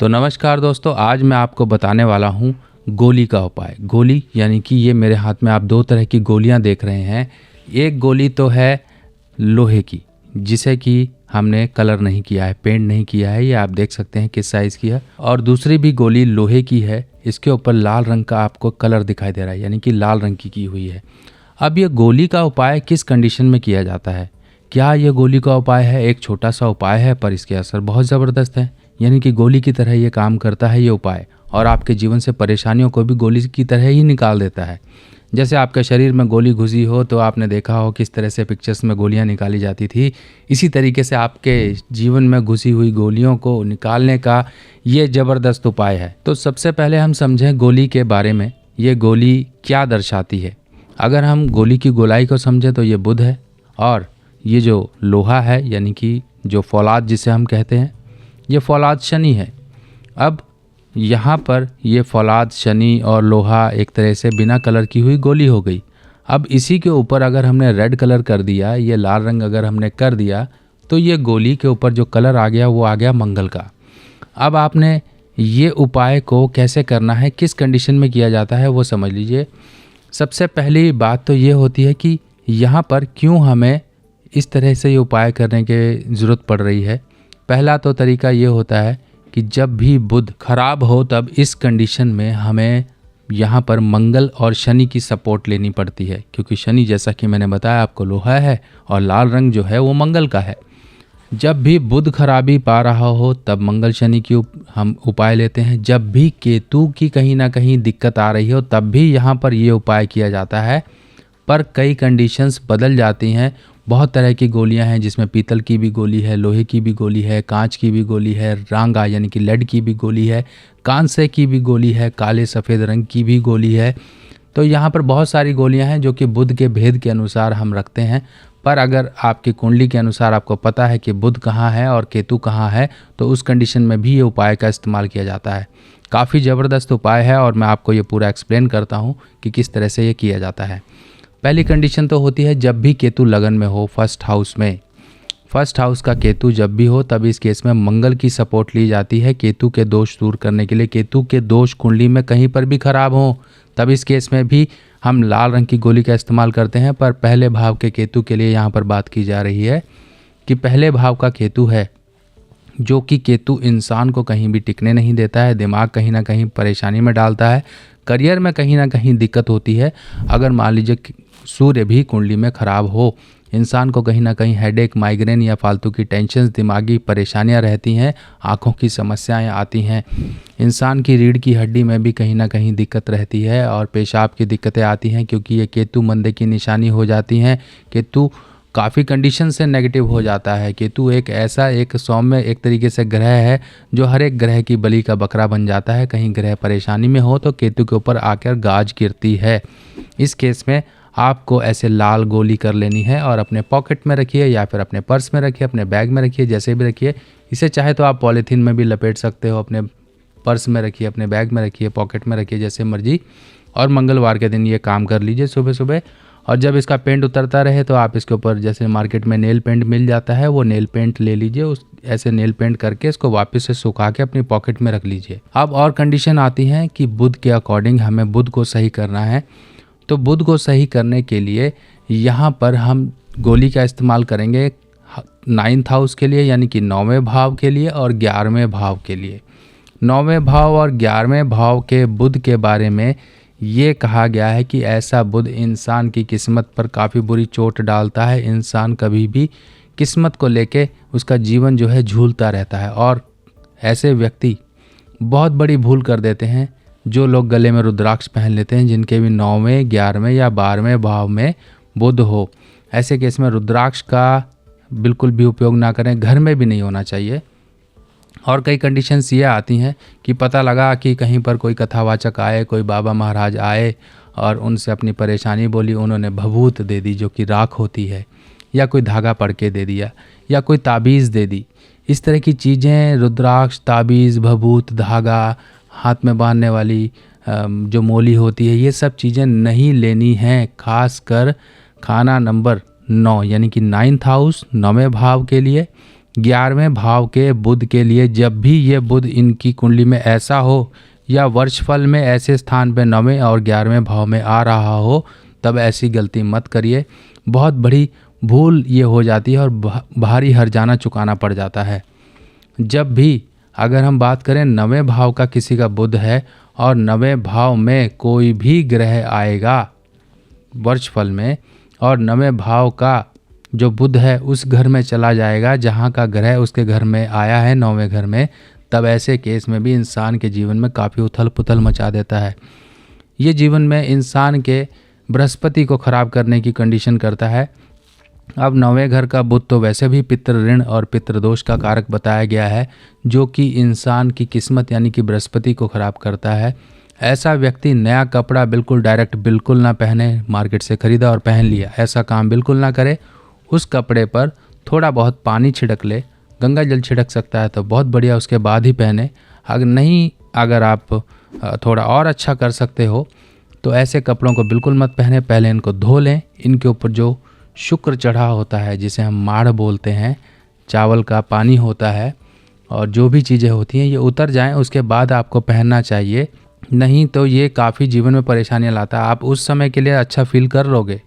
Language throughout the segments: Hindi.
तो नमस्कार दोस्तों, आज मैं आपको बताने वाला हूँ गोली का उपाय। गोली यानी कि ये मेरे हाथ में आप दो तरह की गोलियाँ देख रहे हैं। एक गोली तो है लोहे की, जिसे कि हमने कलर नहीं किया है, पेंट नहीं किया है, ये आप देख सकते हैं किस साइज़ की है। और दूसरी भी गोली लोहे की है, इसके ऊपर लाल रंग का आपको कलर दिखाई दे रहा है, यानी कि लाल रंग की हुई है। अब ये गोली का उपाय किस कंडीशन में किया जाता है? क्या ये गोली का उपाय है? एक छोटा सा उपाय है, पर इसके असर बहुत ज़बरदस्त है। यानी कि गोली की तरह ये काम करता है ये उपाय, और आपके जीवन से परेशानियों को भी गोली की तरह ही निकाल देता है। जैसे आपके शरीर में गोली घुसी हो तो आपने देखा हो किस तरह से पिक्चर्स में गोलियां निकाली जाती थी, इसी तरीके से आपके जीवन में घुसी हुई गोलियों को निकालने का ये ज़बरदस्त उपाय है। तो सबसे पहले हम समझें गोली के बारे में, ये गोली क्या दर्शाती है। अगर हम गोली की गोलाई को समझें तो ये बुध है, और ये जो लोहा है यानी कि जो फौलाद जिसे हम कहते हैं, ये फौलाद शनि है। अब यहाँ पर ये फौलाद शनि और लोहा एक तरह से बिना कलर की हुई गोली हो गई। अब इसी के ऊपर अगर हमने रेड कलर कर दिया, ये लाल रंग अगर हमने कर दिया, तो ये गोली के ऊपर जो कलर आ गया वो आ गया मंगल का। अब आपने ये उपाय को कैसे करना है, किस कंडीशन में किया जाता है वो समझ लीजिए। सबसे पहली बात तो ये होती है कि यहाँ पर क्यों हमें इस तरह से ये उपाय करने की ज़रूरत पड़ रही है। पहला तो तरीका ये होता है कि जब भी बुध खराब हो तब इस कंडीशन में हमें यहाँ पर मंगल और शनि की सपोर्ट लेनी पड़ती है, क्योंकि शनि जैसा कि मैंने बताया आपको लोहा है और लाल रंग जो है वो मंगल का है। जब भी बुध खराबी पा रहा हो तब मंगल शनि की हम उपाय लेते हैं। जब भी केतु की कहीं ना कहीं दिक्कत आ रही हो तब भी यहाँ पर ये उपाय किया जाता है। पर कई कंडीशंस बदल जाती हैं। बहुत तरह की गोलियां हैं, जिसमें पीतल की भी गोली है, लोहे की भी गोली है, कांच की भी गोली है, रांगा यानी कि लेड की भी गोली है, कांसे की भी गोली है, काले सफ़ेद रंग की भी गोली है। तो यहाँ पर बहुत सारी गोलियां हैं जो कि बुध के भेद के अनुसार हम रखते हैं। पर अगर आपकी कुंडली के अनुसार आपको पता है कि बुध कहाँ है और केतु कहाँ है, तो उस कंडीशन में भी ये उपाय का इस्तेमाल किया जाता है। काफ़ी ज़बरदस्त उपाय है और मैं आपको ये पूरा एक्सप्लेन करता हूँ कि किस तरह से ये किया जाता है। पहली कंडीशन तो होती है जब भी केतु लगन में हो, फर्स्ट हाउस में। फर्स्ट हाउस का केतु जब भी हो तब इस केस में मंगल की सपोर्ट ली जाती है केतु के दोष दूर करने के लिए। केतु के दोष कुंडली में कहीं पर भी खराब हो तब इस केस में भी हम लाल रंग की गोली का इस्तेमाल करते हैं। पर पहले भाव के केतु के लिए यहाँ पर बात की जा रही है कि पहले भाव का केतु है, जो कि केतु इंसान को कहीं भी टिकने नहीं देता है, दिमाग कहीं ना कहीं परेशानी में डालता है, करियर में कहीं ना कहीं दिक्कत होती है। अगर मान लीजिए सूर्य भी कुंडली में खराब हो, इंसान को कहीं ना कहीं हेडेक, माइग्रेन या फालतू की टेंशन, दिमागी परेशानियां रहती हैं, आँखों की समस्याएं आती हैं, इंसान की रीढ़ की हड्डी में भी कहीं ना कहीं दिक्कत रहती है, और पेशाब की दिक्कतें आती हैं, क्योंकि ये केतु मंदे की निशानी हो जाती हैं। केतु काफ़ी कंडीशन से नेगेटिव हो जाता है। केतु एक सौम्य एक तरीके से ग्रह है जो हर एक ग्रह की बलि का बकरा बन जाता है। कहीं ग्रह परेशानी में हो तो केतु के ऊपर आकर गाज गिरती है। इस केस में आपको ऐसे लाल गोली कर लेनी है और अपने पॉकेट में रखिए या फिर अपने पर्स में रखिए, अपने बैग में रखिए, जैसे भी रखिए। इसे चाहे तो आप पॉलीथीन में भी लपेट सकते हो, अपने पर्स में रखिए, अपने बैग में रखिए, पॉकेट में रखिए, जैसे मर्जी। और मंगलवार के दिन ये काम कर लीजिए सुबह सुबह। और जब इसका पेंट उतरता रहे तो आप इसके ऊपर, जैसे मार्केट में नेल पेंट मिल जाता है, वो नेल पेंट ले लीजिए, उस ऐसे नेल पेंट करके इसको वापस से सुखा के अपनी पॉकेट में रख लीजिए। अब और कंडीशन आती है कि बुध के अकॉर्डिंग हमें बुध को सही करना है। तो बुध को सही करने के लिए यहाँ पर हम गोली का इस्तेमाल करेंगे 9th हाउस के लिए, यानी कि 9वें भाव के लिए और 11वें भाव के लिए। 9वें भाव और 11वें भाव के बुध के बारे में ये कहा गया है कि ऐसा बुध इंसान की किस्मत पर काफ़ी बुरी चोट डालता है। इंसान कभी भी किस्मत को लेके उसका जीवन जो है झूलता रहता है, और ऐसे व्यक्ति बहुत बड़ी भूल कर देते हैं जो लोग गले में रुद्राक्ष पहन लेते हैं, जिनके भी 9वें, 11वें या 12वें भाव में बुध हो। ऐसे केस में रुद्राक्ष का बिल्कुल भी उपयोग ना करें, घर में भी नहीं होना चाहिए। और कई कंडीशंस ये आती हैं कि पता लगा कि कहीं पर कोई कथावाचक आए, कोई बाबा महाराज आए और उनसे अपनी परेशानी बोली, उन्होंने भभूत दे दी जो कि राख होती है, या कोई धागा पढ़ के दे दिया, या कोई ताबीज़ दे दी। इस तरह की चीज़ें, रुद्राक्ष, ताबीज़, भभूत, धागा, हाथ में बांधने वाली जो मोली होती है, ये सब चीज़ें नहीं लेनी हैं। खासकर खाना नंबर 9 यानी कि 9th हाउस 9वें भाव के लिए, 11वें भाव के बुध के लिए जब भी ये बुध इनकी कुंडली में ऐसा हो या वर्षफल में ऐसे स्थान पे 9वें और 11वें भाव में आ रहा हो, तब ऐसी गलती मत करिए। बहुत बड़ी भूल ये हो जाती है और भारी हर्जाना चुकाना पड़ जाता है। जब भी अगर हम बात करें 9वें भाव का किसी का बुध है और 9वें भाव में कोई भी ग्रह आएगा वर्षफल में और 9वें भाव का जो बुध है उस घर में चला जाएगा जहाँ का ग्रह उसके घर में आया है 9वें घर में, तब ऐसे केस में भी इंसान के जीवन में काफ़ी उथल पुथल मचा देता है। ये जीवन में इंसान के बृहस्पति को ख़राब करने की कंडीशन करता है। अब 9वें घर का बुध तो वैसे भी पितृ ऋण और पितृदोष का कारक बताया गया है, जो कि इंसान की किस्मत यानी कि बृहस्पति को ख़राब करता है। ऐसा व्यक्ति नया कपड़ा बिल्कुल डायरेक्ट बिल्कुल ना पहने, मार्केट से ख़रीदा और पहन लिया, ऐसा काम बिल्कुल ना करे। उस कपड़े पर थोड़ा बहुत पानी छिड़क ले, गंगा जल छिड़क सकता है तो बहुत बढ़िया, उसके बाद ही पहने। अगर नहीं, अगर आप थोड़ा और अच्छा कर सकते हो तो ऐसे कपड़ों को बिल्कुल मत पहने, पहले इनको धो लें। इनके ऊपर जो शुक्र चढ़ा होता है जिसे हम माड़ बोलते हैं, चावल का पानी होता है और जो भी चीज़ें होती हैं ये उतर जाएं, उसके बाद आपको पहनना चाहिए। नहीं तो ये काफ़ी जीवन में परेशानियाँ लाता है। आप उस समय के लिए अच्छा फील कर लोगे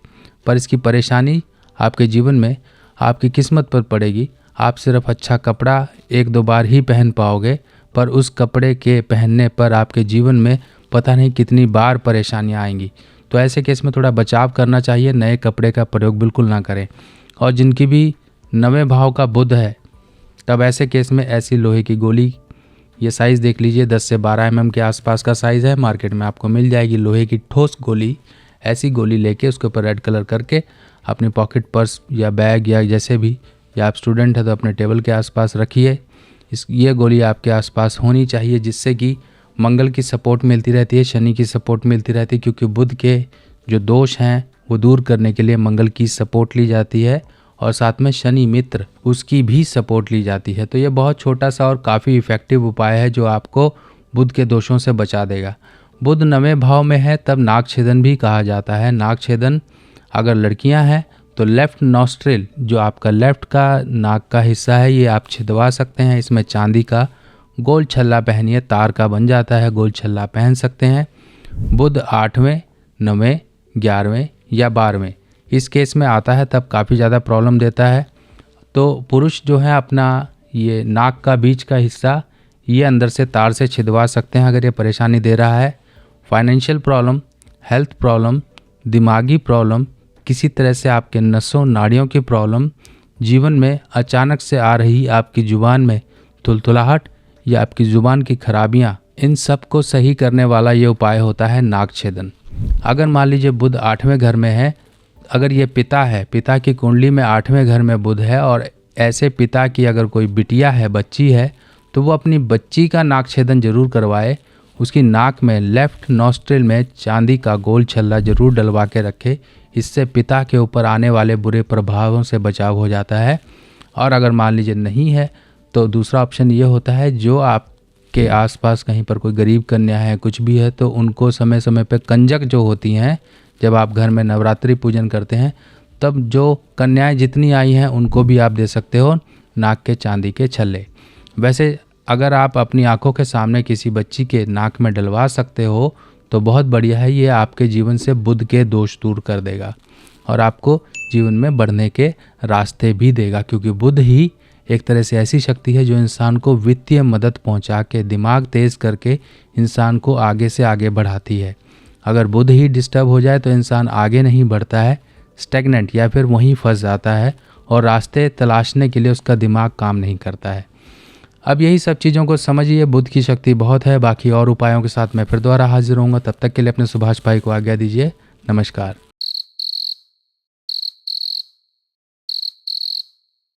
पर इसकी परेशानी आपके जीवन में आपकी किस्मत पर पड़ेगी। आप सिर्फ अच्छा कपड़ा 1-2 बार ही पहन पाओगे, पर उस कपड़े के पहनने पर आपके जीवन में पता नहीं कितनी बार परेशानियाँ आएंगी। तो ऐसे केस में थोड़ा बचाव करना चाहिए, नए कपड़े का प्रयोग बिल्कुल ना करें। और जिनकी भी 9वें भाव का बुध है, तब ऐसे केस में ऐसी लोहे की गोली, ये साइज़ देख लीजिए 10 से 12 mm के आसपास का साइज़ है, मार्केट में आपको मिल जाएगी लोहे की ठोस गोली। ऐसी गोली लेके उसके ऊपर रेड कलर करके अपनी पॉकेट, पर्स या बैग या जैसे भी, या आप स्टूडेंट है तो अपने टेबल के आसपास रखिए। ये गोली आपके आसपास होनी चाहिए, जिससे कि मंगल की सपोर्ट मिलती रहती है, शनि की सपोर्ट मिलती रहती है, क्योंकि बुध के जो दोष हैं वो दूर करने के लिए मंगल की सपोर्ट ली जाती है और साथ में शनि मित्र उसकी भी सपोर्ट ली जाती है। तो ये बहुत छोटा सा और काफ़ी इफ़ेक्टिव उपाय है जो आपको बुध के दोषों से बचा देगा। बुध 9वें भाव में है तब नाक छेदन भी कहा जाता है। नाक छेदन अगर लड़कियां हैं तो लेफ़्ट नॉस्ट्रिल, जो आपका लेफ़्ट का नाक का हिस्सा है, ये आप छिदवा सकते हैं। इसमें चांदी का गोल छल्ला पहनिए, तार का बन जाता है, गोल छल्ला पहन सकते हैं। बुध 8वें, 9वें, 11वें या 12वें इस केस में आता है तब काफ़ी ज़्यादा प्रॉब्लम देता है। तो पुरुष जो है अपना ये नाक का बीच का हिस्सा ये अंदर से तार से छिदवा सकते हैं अगर ये परेशानी दे रहा है। फाइनेंशियल प्रॉब्लम, हेल्थ प्रॉब्लम, दिमागी प्रॉब्लम, किसी तरह से आपके नसों नाड़ियों की प्रॉब्लम, जीवन में अचानक से आ रही आपकी ज़ुबान में तुलतुलाहट या आपकी ज़ुबान की खराबियाँ, इन सब को सही करने वाला ये उपाय होता है नाक छेदन। अगर मान लीजिए बुध 8वें घर में है, अगर ये पिता है, पिता की कुंडली में 8वें घर में बुध है और ऐसे पिता की अगर कोई बिटिया है, बच्ची है, तो वो अपनी बच्ची का नाक छेदन जरूर करवाए। उसकी नाक में लेफ़्ट नॉस्ट्रिल में चांदी का गोल छल्ला जरूर डलवा के रखे। इससे पिता के ऊपर आने वाले बुरे प्रभावों से बचाव हो जाता है। और अगर मान लीजिए नहीं है तो दूसरा ऑप्शन ये होता है, जो आपके आसपास कहीं पर कोई गरीब कन्या है, कुछ भी है, तो उनको समय समय पे कंजक जो होती हैं, जब आप घर में नवरात्रि पूजन करते हैं तब जो कन्याएं जितनी आई हैं उनको भी आप दे सकते हो नाक के चांदी के छल्ले। वैसे अगर आप अपनी आंखों के सामने किसी बच्ची के नाक में डलवा सकते हो तो बहुत बढ़िया है, ये आपके जीवन से बुध के दोष दूर कर देगा और आपको जीवन में बढ़ने के रास्ते भी देगा, क्योंकि बुध ही एक तरह से ऐसी शक्ति है जो इंसान को वित्तीय मदद पहुंचा के, दिमाग तेज करके इंसान को आगे से आगे बढ़ाती है। अगर बुध ही डिस्टर्ब हो जाए तो इंसान आगे नहीं बढ़ता है, स्टैग्नेंट या फिर वहीं फंस जाता है और रास्ते तलाशने के लिए उसका दिमाग काम नहीं करता है। अब यही सब चीज़ों को समझिए, बुध की शक्ति बहुत है। बाकी और उपायों के साथ मैं फिर दोबारा हाजिर होऊंगा, तब तक के लिए अपने सुभाष भाई को आज्ञा दीजिए। नमस्कार।